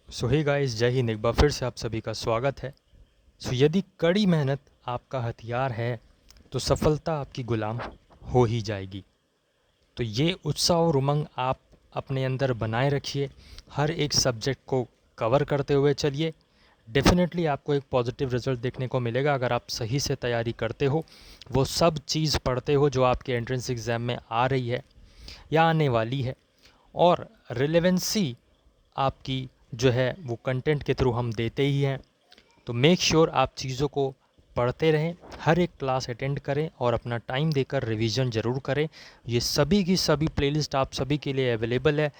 सो hey guys, जय हिंद। एक बार फिर से आप सभी का स्वागत है। यदि कड़ी मेहनत आपका हथियार है तो सफलता आपकी गुलाम हो ही जाएगी। तो ये उत्साह और उमंग आप अपने अंदर बनाए रखिए। हर एक सब्जेक्ट को कवर करते हुए चलिए। डेफिनेटली आपको एक पॉजिटिव रिजल्ट देखने को मिलेगा अगर आप सही से तैयारी करते हो, वो सब चीज़ पढ़ते हो जो आपके एंट्रेंस एग्ज़ाम में आ रही है या आने वाली है, और रिलेवेंसी आपकी जो है वो कंटेंट के थ्रू हम देते ही हैं। तो मेक श्योर आप चीज़ों को पढ़ते रहें, हर एक क्लास अटेंड करें और अपना टाइम देकर रिवीजन ज़रूर करें। ये सभी की सभी प्लेलिस्ट आप सभी के लिए अवेलेबल है।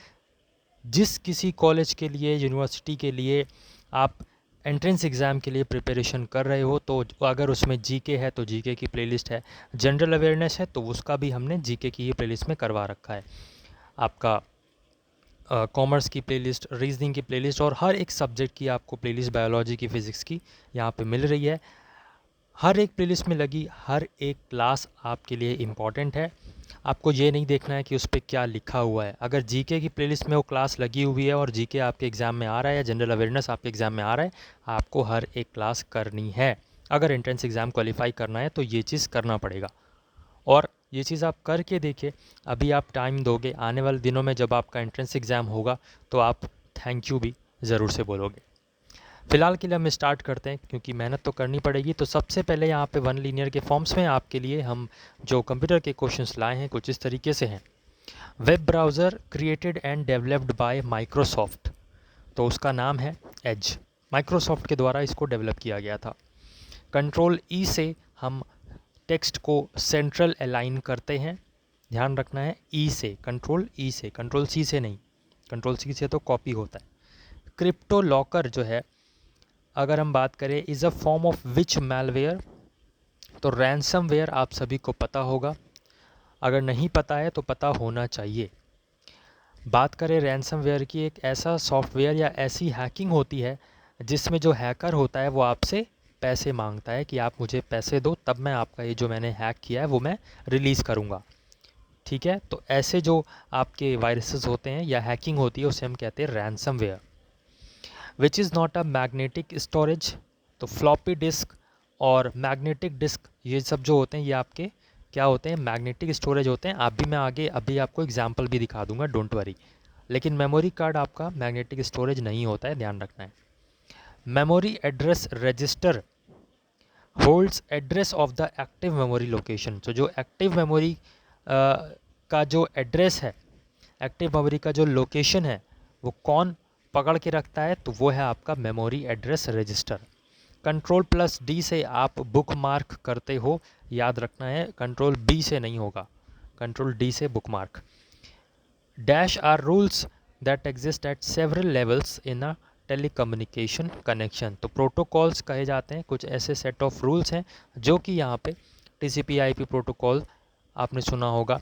जिस किसी कॉलेज के लिए, यूनिवर्सिटी के लिए आप एंट्रेंस एग्ज़ाम के लिए प्रिपरेशन कर रहे हो, तो अगर उसमें जीके है तो जीके की प्लेलिस्ट है, जनरल अवेयरनेस है तो उसका भी हमने जीके की ही प्लेलिस्ट में करवा रखा है। आपका कॉमर्स की प्लेलिस्ट, रीजनिंग की प्लेलिस्ट और हर एक सब्जेक्ट की आपको प्लेलिस्ट, बायोलॉजी की, फ़िज़िक्स की यहाँ पे मिल रही है। हर एक प्लेलिस्ट में लगी हर एक क्लास आपके लिए इम्पॉर्टेंट है। आपको ये नहीं देखना है कि उस पर क्या लिखा हुआ है। अगर जीके की प्लेलिस्ट में वो क्लास लगी हुई है और जीके आपके एग्ज़ाम में आ रहा है या जनरल अवेयरनेस आपके एग्ज़ाम में आ रहा है, आपको हर एक क्लास करनी है। अगर एंट्रेंस एग्ज़ाम क्वालिफाई करना है तो ये चीज़ करना पड़ेगा। और ये चीज़ आप करके देखिए। अभी आप टाइम दोगे, आने वाले दिनों में जब आपका एंट्रेंस एग्ज़ाम होगा तो आप थैंक यू भी ज़रूर से बोलोगे। फ़िलहाल के लिए हम स्टार्ट करते हैं क्योंकि मेहनत तो करनी पड़ेगी। तो सबसे पहले यहाँ पे वन लीनियर के फॉर्म्स में आपके लिए हम जो कंप्यूटर के क्वेश्चंस लाए हैं कुछ इस तरीके से हैं। Web browser created and developed by Microsoft, तो उसका नाम है एज। माइक्रोसॉफ्ट के द्वारा इसको डेवलप किया गया था। कंट्रोल ई से हम टेक्स्ट को सेंट्रल अलाइन करते हैं। ध्यान रखना है, ई से, कंट्रोल ई से, कंट्रोल सी से नहीं। कंट्रोल सी से तो कॉपी होता है। क्रिप्टो लॉकर जो है, अगर हम बात करें, is a form of which malware, तो रैंसमवेयर आप सभी को पता होगा। अगर नहीं पता है तो पता होना चाहिए। बात करें रैंसमवेयर की, एक ऐसा सॉफ्टवेयर या ऐसी हैकिंग होती है जिसमें जो हैकर होता है वो आपसे पैसे मांगता है कि आप मुझे पैसे दो तब मैं आपका ये जो मैंने हैक किया है वो मैं रिलीज़ करूँगा। ठीक है, तो ऐसे जो आपके वायरसेस होते हैं या हैकिंग होती है उसे हम कहते हैं ransomware. Which is not a magnetic storage, तो फ्लॉपी डिस्क और मैग्नेटिक डिस्क ये सब जो होते हैं ये आपके क्या होते हैं, मैग्नेटिक स्टोरेज होते हैं। आप भी, मैं आगे अभी आपको एग्जांपल भी दिखा दूंगा, डोंट वरी। लेकिन मेमोरी कार्ड आपका मैग्नेटिक स्टोरेज नहीं होता है, ध्यान रखना है। Memory address register holds address of the active memory location, तो जो एक्टिव मेमोरी का जो एड्रेस है, एक्टिव मेमोरी का जो लोकेशन है, वो कौन पकड़ के रखता है, तो वो है आपका memory address register. Control plus D से आप बुक मार्क करते हो, याद रखना है, कंट्रोल बी से नहीं होगा, कंट्रोल डी से bookmark. Dash are rules that exist at several levels in a telecommunication connection, तो प्रोटोकॉल्स कहे जाते हैं, कुछ ऐसे सेट ऑफ रूल्स हैं जो कि यहाँ पे टीसीपी आईपी प्रोटोकॉल आपने सुना होगा,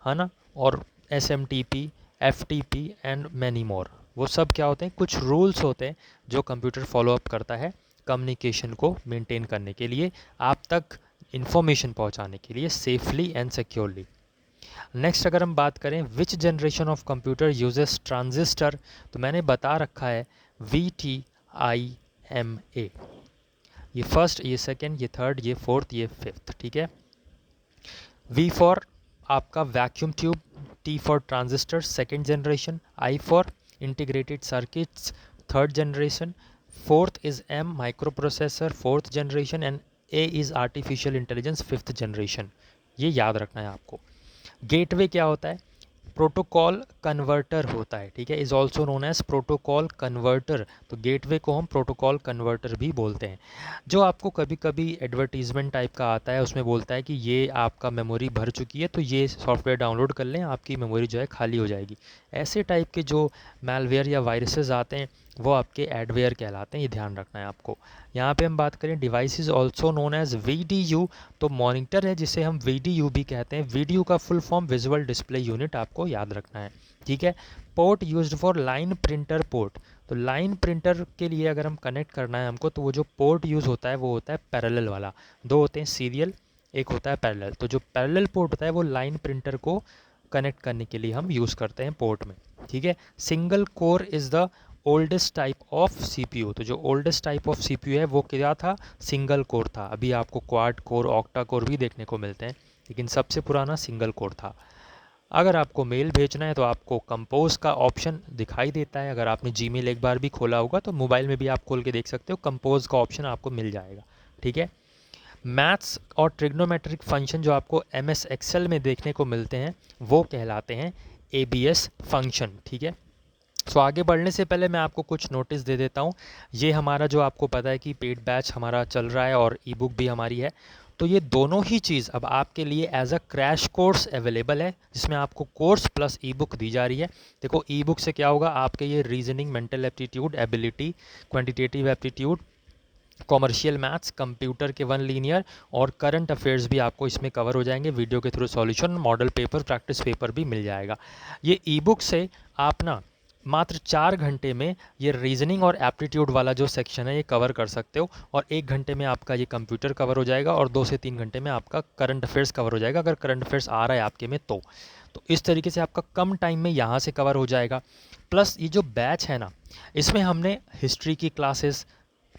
है ना, और SMTP, FTP and many more, वो सब क्या होते हैं, कुछ रूल्स होते हैं जो कंप्यूटर फॉलो अप करता है कम्युनिकेशन को मेंटेन करने के लिए, आप तक इंफॉर्मेशन पहुंचाने के लिए सेफली एंड सिक्योरली। नेक्स्ट अगर हम बात करें विच generation of computer uses transistor, तो मैंने बता रखा है VTIMA, ये फर्स्ट, ये सेकेंड, ये थर्ड, ये फोर्थ, ये फिफ्थ। ठीक है, V फॉर आपका vacuum tube, T for transistor second generation, I for integrated circuits third generation, fourth is M micro processor fourth generation, and A is artificial intelligence fifth generation. ये याद रखना है आपको। Gateway क्या होता है, प्रोटोकॉल कन्वर्टर होता है। ठीक है, is also known as protocol converter, तो गेटवे को हम प्रोटोकॉल कन्वर्टर भी बोलते हैं। जो आपको कभी कभी एडवर्टीजमेंट टाइप का आता है, उसमें बोलता है कि ये आपका मेमोरी भर चुकी है तो ये सॉफ्टवेयर डाउनलोड कर लें, आपकी मेमोरी जो है खाली हो जाएगी। ऐसे टाइप के जो मैलवेयर या वायरसेस आते हैं वो आपके एडवेयर कहलाते हैं, ये ध्यान रखना है आपको। यहाँ पे हम बात करें device is also known as VDU, तो मॉनिटर है जिसे हम VDU भी कहते हैं। VDU का full form visual display unit, आपको याद रखना है। ठीक है, port used for line printer port, तो लाइन प्रिंटर के लिए अगर हम कनेक्ट करना है हमको, तो वो जो पोर्ट यूज़ होता है वो होता है पैरेलल वाला। दो होते हैं, सीरियल, एक होता है पैरेलल। तो जो पैरेलल पोर्ट होता है वो लाइन प्रिंटर को कनेक्ट करने के लिए हम यूज़ करते हैं पोर्ट में। ठीक है, single core is the oldest type of CPU. तो जो ओल्डेस्ट टाइप ऑफ सीपीयू है वो क्या था, सिंगल कोर था। अभी आपको क्वाड कोर, ऑक्टा कोर भी देखने को मिलते हैं, लेकिन सबसे पुराना सिंगल कोर था। अगर आपको मेल भेजना है तो आपको कंपोज का ऑप्शन दिखाई देता है। अगर आपने जीमेल एक बार भी खोला होगा तो मोबाइल में भी आप खोल के देख सकते हो, कंपोज का ऑप्शन आपको मिल जाएगा। ठीक है। मैथ्स और ट्रिग्नोमेट्रिक फंक्शन जो आपको एमएस एक्सेल में देखने को मिलते हैं वो कहलाते हैं एबीएस फंक्शन। ठीक है। सो आगे बढ़ने से पहले मैं आपको कुछ नोटिस दे देता हूँ। ये हमारा जो आपको पता है कि पेड बैच हमारा चल रहा है और ई बुक भी हमारी है, तो ये दोनों ही चीज़ अब आपके लिए as a crash course available है, जिसमें आपको कोर्स प्लस ई बुक दी जा रही है। देखो ई बुक से क्या होगा, आपके ये reasoning, mental aptitude, ability, quantitative aptitude, commercial maths, computer के वन लीनियर और करंट अफेयर्स भी आपको इसमें कवर हो जाएंगे। वीडियो के through solution, model paper, practice paper भी मिल जाएगा। ये ई बुक से आप ना मात्र 4 घंटे में ये रीजनिंग और एप्टीट्यूड वाला जो सेक्शन है ये कवर कर सकते हो, और 1 घंटे में आपका ये कंप्यूटर कवर हो जाएगा, और 2 से 3 घंटे में आपका करंट अफेयर्स कवर हो जाएगा, अगर करंट अफेयर्स आ रहा है आपके में तो इस तरीके से आपका कम टाइम में यहाँ से कवर हो जाएगा। प्लस ये जो बैच है ना, इसमें हमने हिस्ट्री की क्लासेस,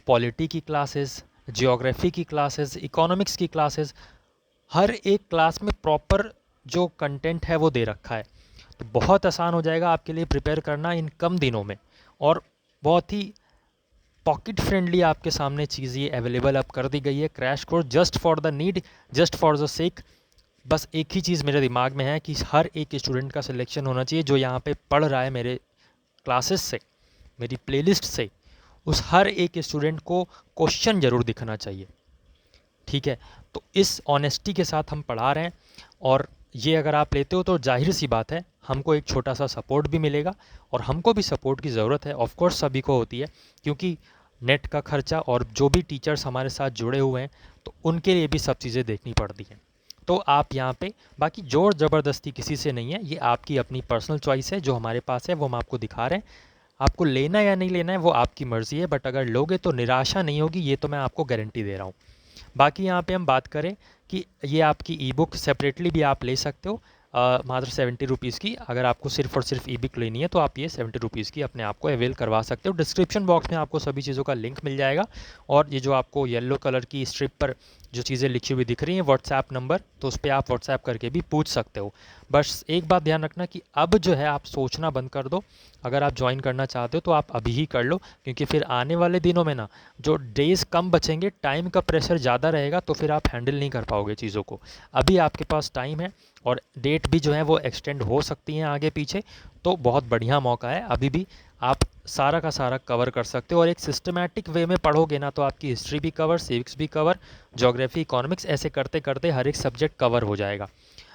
पॉलिटी की क्लासेस, जियोग्राफी की क्लासेस, इकोनॉमिक्स की क्लासेस, हर एक क्लास में प्रॉपर जो कंटेंट है वो दे रखा है। तो बहुत आसान हो जाएगा आपके लिए प्रिपेयर करना इन कम दिनों में, और बहुत ही पॉकेट फ्रेंडली आपके सामने चीज़ ये अवेलेबल अब कर दी गई है। Crash course just for the need, just for the sake. बस एक ही चीज़ मेरे दिमाग में है कि हर एक स्टूडेंट का सिलेक्शन होना चाहिए जो यहाँ पे पढ़ रहा है मेरे क्लासेस से, मेरी प्लेलिस्ट से। उस हर एक स्टूडेंट को क्वेश्चन ज़रूर दिखना चाहिए। ठीक है। तो इस ऑनेस्टी के साथ हम पढ़ा रहे हैं, और ये अगर आप लेते हो तो जाहिर सी बात है हमको एक छोटा सा सपोर्ट भी मिलेगा, और हमको भी सपोर्ट की ज़रूरत है, ऑफ कोर्स सभी को होती है, क्योंकि नेट का खर्चा और जो भी टीचर्स हमारे साथ जुड़े हुए हैं तो उनके लिए भी सब चीज़ें देखनी पड़ती हैं। तो आप यहाँ पे, बाकी जोर ज़बरदस्ती किसी से नहीं है, ये आपकी अपनी पर्सनल चॉइस है। जो हमारे पास है वो हम आपको दिखा रहे हैं, आपको लेना या नहीं लेना है वो आपकी मर्ज़ी है, बट अगर लोगे तो निराशा नहीं होगी, ये तो मैं आपको गारंटी दे रहा हूँ। बाकी यहाँ पे हम बात करें कि ये आपकी ई बुक सेपरेटली भी आप ले सकते हो, मात्र 70 रुपीज़ की। अगर आपको सिर्फ और सिर्फ ई बुक लेनी है तो आप ये 70 रुपीज़ की अपने आप को अवेल करवा सकते हो। डिस्क्रिप्शन बॉक्स में आपको सभी चीज़ों का लिंक मिल जाएगा, और ये जो आपको येलो कलर की स्ट्रिप पर जो चीज़ें लिखी हुई दिख रही हैं व्हाट्सएप नंबर, तो उस पर आप व्हाट्सएप करके भी पूछ सकते हो। बस एक बात ध्यान रखना कि अब जो है आप सोचना बंद कर दो। अगर आप ज्वाइन करना चाहते हो तो आप अभी ही कर लो, क्योंकि फिर आने वाले दिनों में ना जो डेज़ कम बचेंगे, टाइम का प्रेशर ज़्यादा रहेगा, तो फिर आप हैंडल नहीं कर पाओगे चीज़ों को। अभी आपके पास टाइम है, और डेट भी जो है वो एक्सटेंड हो सकती हैं आगे पीछे, तो बहुत बढ़िया मौका है। अभी भी आप सारा का सारा कवर कर सकते हो, और एक सिस्टमैटिक वे में पढ़ोगे ना तो आपकी हिस्ट्री भी कवर, सिविक्स भी कवर, ज्योग्राफी, इकोनॉमिक्स, ऐसे करते करते हर एक सब्जेक्ट कवर हो जाएगा।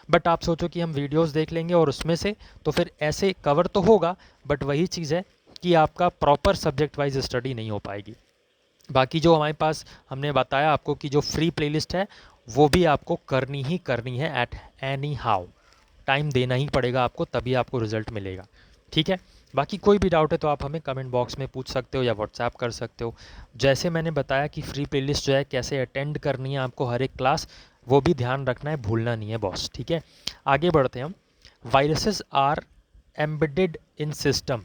बट आप सोचो कि हम वीडियोस देख लेंगे और उसमें से, तो फिर ऐसे कवर तो होगा, बट वही चीज़ है कि आपका प्रॉपर सब्जेक्ट वाइज स्टडी नहीं हो पाएगी। बाकी जो हमारे पास हमने बताया आपको कि जो फ्री प्लेलिस्ट है वो भी आपको करनी ही करनी है एट एनी हाउ। टाइम देना ही पड़ेगा आपको, तभी आपको रिजल्ट मिलेगा। ठीक है। बाकी कोई भी डाउट है तो आप हमें कमेंट बॉक्स में पूछ सकते हो या व्हाट्सएप कर सकते हो। जैसे मैंने बताया कि फ्री प्लेलिस्ट जो है कैसे अटेंड करनी है आपको हर एक क्लास, वो भी ध्यान रखना है, भूलना नहीं है बॉस। ठीक है। आगे बढ़ते हैं हम। Viruses are embedded in system,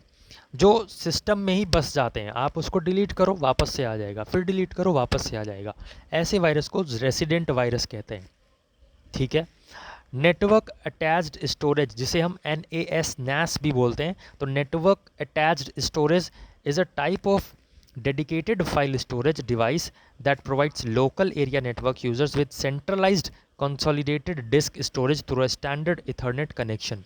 जो सिस्टम में ही बस जाते हैं, आप उसको डिलीट करो वापस से आ जाएगा, फिर डिलीट करो वापस से आ जाएगा। ऐसे वायरस को रेसिडेंट वायरस कहते हैं। ठीक है। नेटवर्क अटैच्ड स्टोरेज, जिसे हम NAS भी बोलते हैं, तो network attached storage is a type of dedicated file storage device that provides local area network users with centralized consolidated disk storage through a standard Ethernet connection।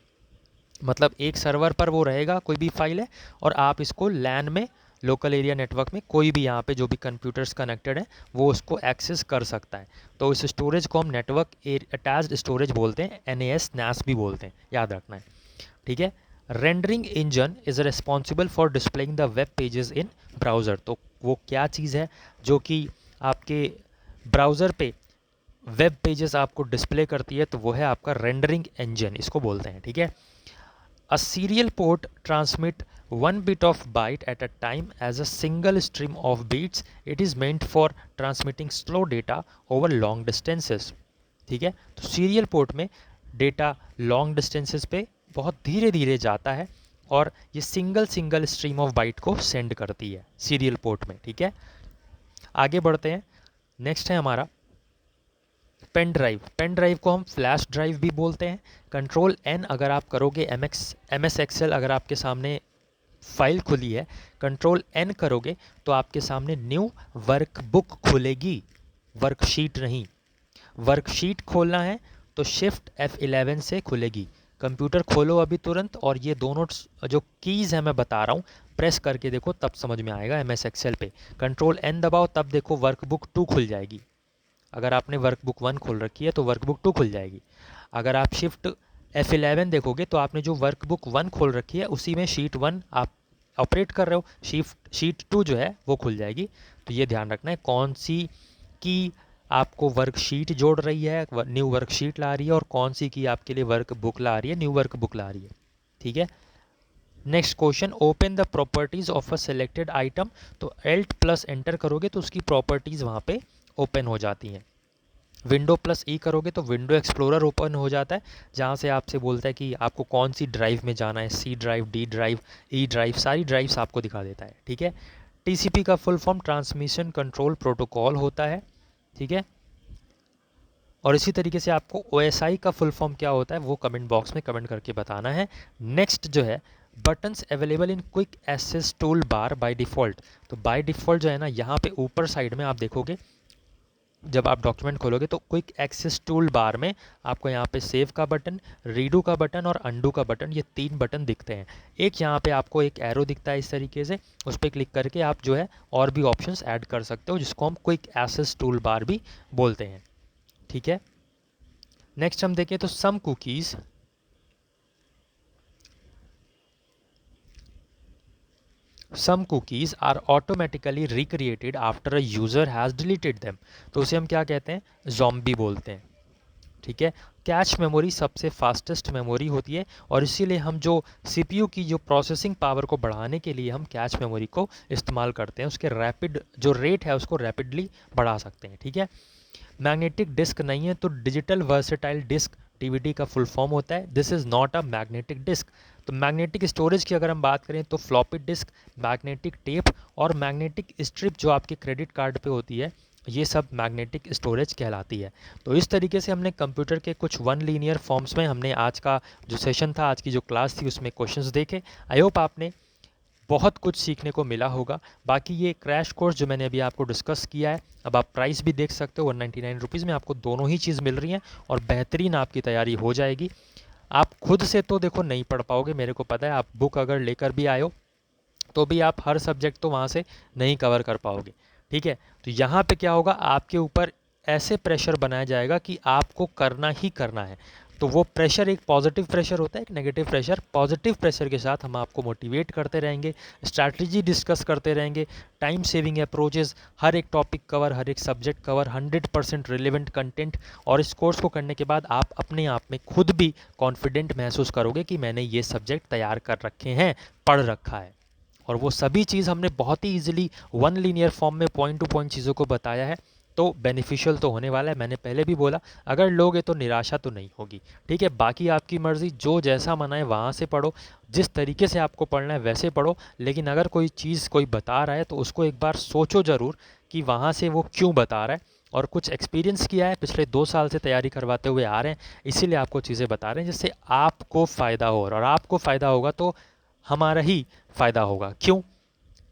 मतलब एक server पर वो रहेगा, कोई भी फाइल है, और आप इसको लैन में, लोकल एरिया नेटवर्क में, कोई भी यहाँ पे जो भी कंप्यूटर्स कनेक्टेड है वो उसको एक्सेस कर सकता है। तो इस स्टोरेज को हम नेटवर्क अटैच्ड स्टोरेज बोलते हैं, NAS भी बोलते हैं, याद रखना है। ठीक है। Rendering engine is responsible for displaying the web pages in browser. तो वो क्या चीज़ है जो कि आपके ब्राउज़र पे वेब पेजेस आपको डिस्प्ले करती है, तो वो है आपका रेंडरिंग इंजन, इसको बोलते हैं। ठीक है। A serial port transmit one bit of byte at a time as a single stream of beats. It is meant for transmitting slow data over long distances। ठीक है। तो सीरियल पोर्ट में data long distances पे बहुत धीरे धीरे जाता है, और ये single single stream of bite को सेंड करती है सीरियल पोर्ट में। ठीक है, आगे बढ़ते हैं। नेक्स्ट है हमारा पेन ड्राइव। पेन ड्राइव को हम फ्लैश ड्राइव भी बोलते हैं। कंट्रोल एन अगर आप करोगे, एम एस एक्सेल अगर आपके सामने फाइल खुली है, कंट्रोल एन करोगे तो आपके सामने न्यू वर्कबुक खुलेगी, वर्कशीट नहीं। वर्कशीट खोलना है तो शिफ्ट F11 से खुलेगी। कंप्यूटर खोलो अभी तुरंत और ये दोनों जो कीज़ हैं मैं बता रहा हूँ, प्रेस करके देखो तब समझ में आएगा। एम एस एक्सेल पे कंट्रोल एन दबाओ तब देखो वर्कबुक 2 खुल जाएगी। अगर आपने वर्कबुक 1 खोल रखी है तो वर्कबुक 2 खुल जाएगी। अगर आप शिफ्ट F11 देखोगे तो आपने जो वर्कबुक 1 खोल रखी है उसी में शीट 1 आप ऑपरेट कर रहे हो, शीट 2 जो है वो खुल जाएगी। तो ये ध्यान रखना है कौन सी की आपको वर्कशीट जोड़ रही है, न्यू वर्कशीट ला रही है, और कौन सी की आपके लिए वर्कबुक ला रही है, न्यू वर्कबुक ला रही है। ठीक है, next question, open the properties of a selected item. तो एल्ट प्लस एंटर करोगे तो उसकी प्रॉपर्टीज वहाँ पे ओपन हो जाती हैं। विंडो प्लस ई करोगे तो विंडो एक्सप्लोरर ओपन हो जाता है, जहाँ से आपसे बोलता है कि आपको कौन सी ड्राइव में जाना है, C drive, D drive, E drive, सारी ड्राइव्स आपको दिखा देता है। ठीक है, टीसीपी का full form transmission control protocol होता है। ठीक है, और इसी तरीके से आपको OSI का फुल फॉर्म क्या होता है वो कमेंट बॉक्स में कमेंट करके बताना है। नेक्स्ट जो है, buttons available in quick access toolbar by default. तो बाय डिफ़ॉल्ट जो है ना, यहाँ पे ऊपर साइड में आप देखोगे जब आप डॉक्यूमेंट खोलोगे तो क्विक एक्सेस टूल बार में आपको यहाँ पे सेव का बटन, रीडू का बटन और अंडू का बटन, ये 3 बटन दिखते हैं। एक यहाँ पे आपको एक एरो दिखता है इस तरीके से, उस पर क्लिक करके आप जो है और भी ऑप्शंस ऐड कर सकते हो, जिसको हम क्विक एक्सेस टूल बार भी बोलते हैं। ठीक है, नेक्स्ट हम देखें तो सम cookies Some cookies are automatically recreated after a user has deleted them। तो उसे हम क्या कहते हैं, ज़ॉम्बी बोलते हैं। ठीक है, कैश मेमोरी सबसे फास्टेस्ट मेमोरी होती है और इसीलिए हम जो CPU की जो प्रोसेसिंग पावर को बढ़ाने के लिए हम कैश मेमोरी को इस्तेमाल करते हैं, उसके रैपिड जो रेट है उसको रैपिडली बढ़ा सकते हैं। ठीक है, मैग्नेटिक डिस्क नहीं है तो डिजिटल वर्सेटाइल डिस्क DVD का फुल फॉर्म होता है। This is not a magnetic disk. तो मैग्नेटिक स्टोरेज की अगर हम बात करें तो फ्लॉपी डिस्क, मैग्नेटिक टेप और मैग्नेटिक स्ट्रिप जो आपके क्रेडिट कार्ड पे होती है, ये सब मैग्नेटिक स्टोरेज कहलाती है। तो इस तरीके से हमने कंप्यूटर के कुछ 1 लीनियर फॉर्म्स में हमने आज का जो सेशन था, आज की जो क्लास थी उसमें क्वेश्चंस देखे। आई होप आपने बहुत कुछ सीखने को मिला होगा। बाकी ये क्रैश कोर्स जो मैंने अभी आपको डिस्कस किया है, अब आप प्राइस भी देख सकते हो, 199 रुपीज़ में आपको दोनों ही चीज़ मिल रही हैं और बेहतरीन आपकी तैयारी हो जाएगी। आप खुद से तो देखो नहीं पढ़ पाओगे, मेरे को पता है। आप बुक अगर लेकर भी आए हो तो भी आप हर सब्जेक्ट तो वहाँ से नहीं कवर कर पाओगे। ठीक है, तो यहाँ पे क्या होगा, आपके ऊपर ऐसे प्रेशर बनाया जाएगा कि आपको करना ही करना है। तो वो प्रेशर एक पॉजिटिव प्रेशर होता है, एक नेगेटिव प्रेशर। पॉजिटिव प्रेशर के साथ हम आपको मोटिवेट करते रहेंगे, स्ट्रैटेजी डिस्कस करते रहेंगे, टाइम सेविंग अप्रोचेस, हर एक टॉपिक कवर, हर एक सब्जेक्ट कवर, 100% रिलेवेंट कंटेंट। और इस कोर्स को करने के बाद आप अपने आप में खुद भी कॉन्फिडेंट महसूस करोगे कि मैंने ये सब्जेक्ट तैयार कर रखे हैं, पढ़ रखा है। और वो सभी चीज़ हमने बहुत ही ईजिली 1 लीनियर फॉर्म में पॉइंट टू पॉइंट चीज़ों को बताया है, तो बेनिफिशियल तो होने वाला है। मैंने पहले भी बोला, अगर लोगे तो निराशा तो नहीं होगी। ठीक है, बाकी आपकी मर्ज़ी, जो जैसा मना है वहाँ से पढ़ो, जिस तरीके से आपको पढ़ना है वैसे पढ़ो। लेकिन अगर कोई चीज़ कोई बता रहा है तो उसको एक बार सोचो ज़रूर कि वहाँ से वो क्यों बता रहा है, और कुछ एक्सपीरियंस किया है, पिछले 2 साल से तैयारी करवाते हुए आ रहे हैं, इसीलिए आपको चीज़ें बता रहे हैं जिससे आपको फ़ायदा हो। और आपको फ़ायदा होगा तो हमारा ही फ़ायदा होगा। क्यों?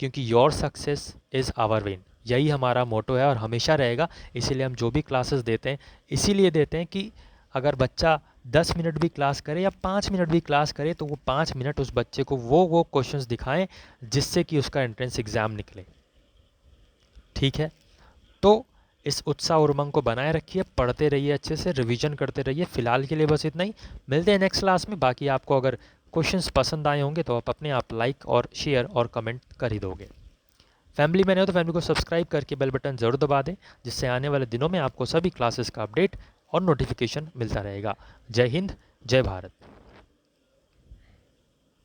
क्योंकि your success is our win, यही हमारा मोटो है और हमेशा रहेगा। इसीलिए हम जो भी क्लासेस देते हैं इसीलिए देते हैं कि अगर बच्चा 10 मिनट भी क्लास करे या 5 मिनट भी क्लास करे तो वो 5 मिनट उस बच्चे को वो क्वेश्चंस दिखाएं जिससे कि उसका एंट्रेंस एग्ज़ाम निकले। ठीक है, तो इस उत्साह और उमंग को बनाए रखिए, पढ़ते रहिए, अच्छे से रिवीजन करते रहिए। फ़िलहाल के लिए बस इतना ही, मिलते हैं नेक्स्ट क्लास में। बाकी आपको अगर क्वेश्चंस पसंद आए होंगे तो आप अपने आप लाइक और शेयर और कमेंट कर ही दोगे। फैमिली में नहीं हो तो फैमिली को सब्सक्राइब करके बेल बटन ज़रूर दबा दें, जिससे आने वाले दिनों में आपको सभी क्लासेस का अपडेट और नोटिफिकेशन मिलता रहेगा। जय हिंद, जय भारत।